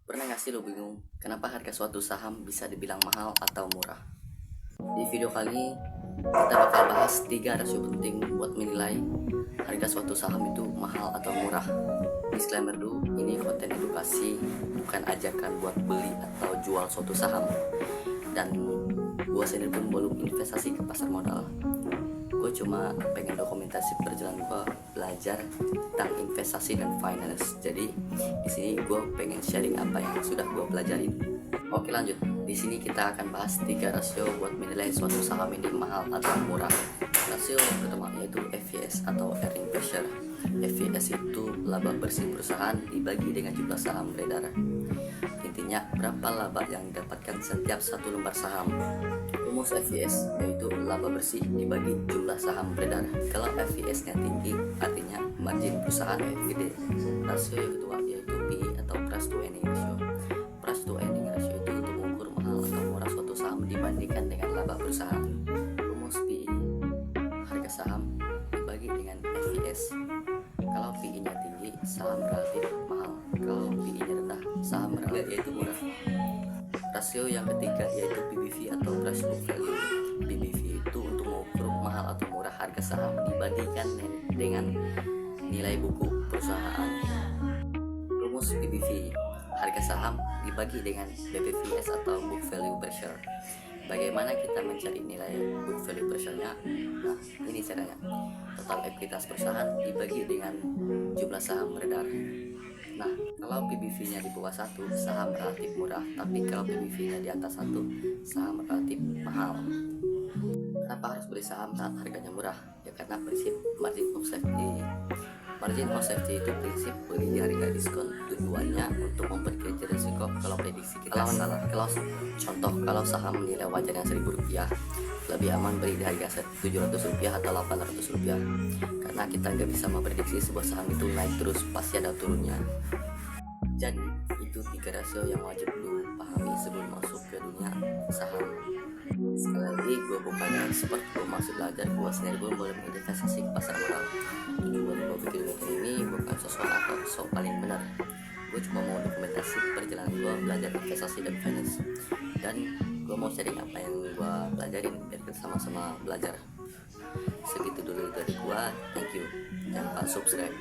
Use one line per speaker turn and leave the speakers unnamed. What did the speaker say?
Pernah gak sih lo bingung kenapa harga suatu saham bisa dibilang mahal atau murah? Di video kali ini kita bakal bahas 3 rasio penting buat menilai harga suatu saham itu mahal atau murah. Disclaimer dulu, ini konten edukasi, bukan ajakan buat beli atau jual suatu saham. Dan gue sendiri pun belum investasi ke pasar modal. Gue cuma pengen dokumentasi perjalanan gue belajar tentang investasi dan finance. Jadi di sini gue pengen sharing apa yang sudah gue pelajarin. Oke, lanjut. Di sini kita akan bahas 3 rasio buat menilai suatu saham ini mahal atau murah. Rasio pertama yaitu EVS atau earning per share. EVS itu laba bersih perusahaan dibagi dengan jumlah saham beredar. Intinya berapa laba yang didapatkan setiap satu lembar saham. Rumus EVS yaitu laba bersih dibagi jumlah saham beredar. Kalau EVS-nya tinggi, artinya margin perusahaan gede. Rasio yang kedua yaitu PE atau price to earning ratio. Price to earning ratio itu untuk mengukur mahal atau murah suatu saham dibandingkan dengan laba perusahaan. Rumus PE, harga saham dibagi dengan EVS. Kalau PE-nya tinggi, saham relatif mahal. Kalau PE-nya rendah, saham relatif yaitu murah. Rasio yang ketiga yaitu PBV atau price book value. PBV itu untuk mengukur mahal atau murah harga saham dibandingkan dengan nilai buku perusahaan. Rumus PBV, harga saham dibagi dengan BPVS atau book value per share. Bagaimana kita mencari nilai book value per share-nya? Nah, ini caranya. Total ekuitas perusahaan dibagi dengan jumlah saham beredar. Nah, kalau PBV-nya di bawah 1, saham relatif murah, tapi kalau PBV-nya di atas 1, saham relatif mahal. Kenapa harus beli saham saat harganya murah? Ya karena prinsip margin of safety. Margin of safety itu prinsip beli di harga diskon, tujuannya untuk memperkecil risiko kalau prediksi kita salah. Kalau saham nilai wajarnya Rp1.000, lebih aman beli di harga Rp700 atau Rp800, karena kita nggak bisa memprediksi sebuah saham itu naik terus, pasti ada turunnya. Jadi itu 3 rasio yang wajib lu pahami sebelum masuk ke dunia saham. Sekali lagi, gue bukannya expert, gue masih belajar. Gue sendiri pun boleh berinvestasi ke pasar modal. Tujuan gue bikin konten ini bukan sesuatu atau so paling benar. Gue cuma mau dokumentasi perjalanan gue belajar investasi dan finance. Dan gue mau sharing apa yang gue pelajarin biar kita sama-sama belajar. Segitu dulu dari gue. Thank you. Jangan lupa subscribe.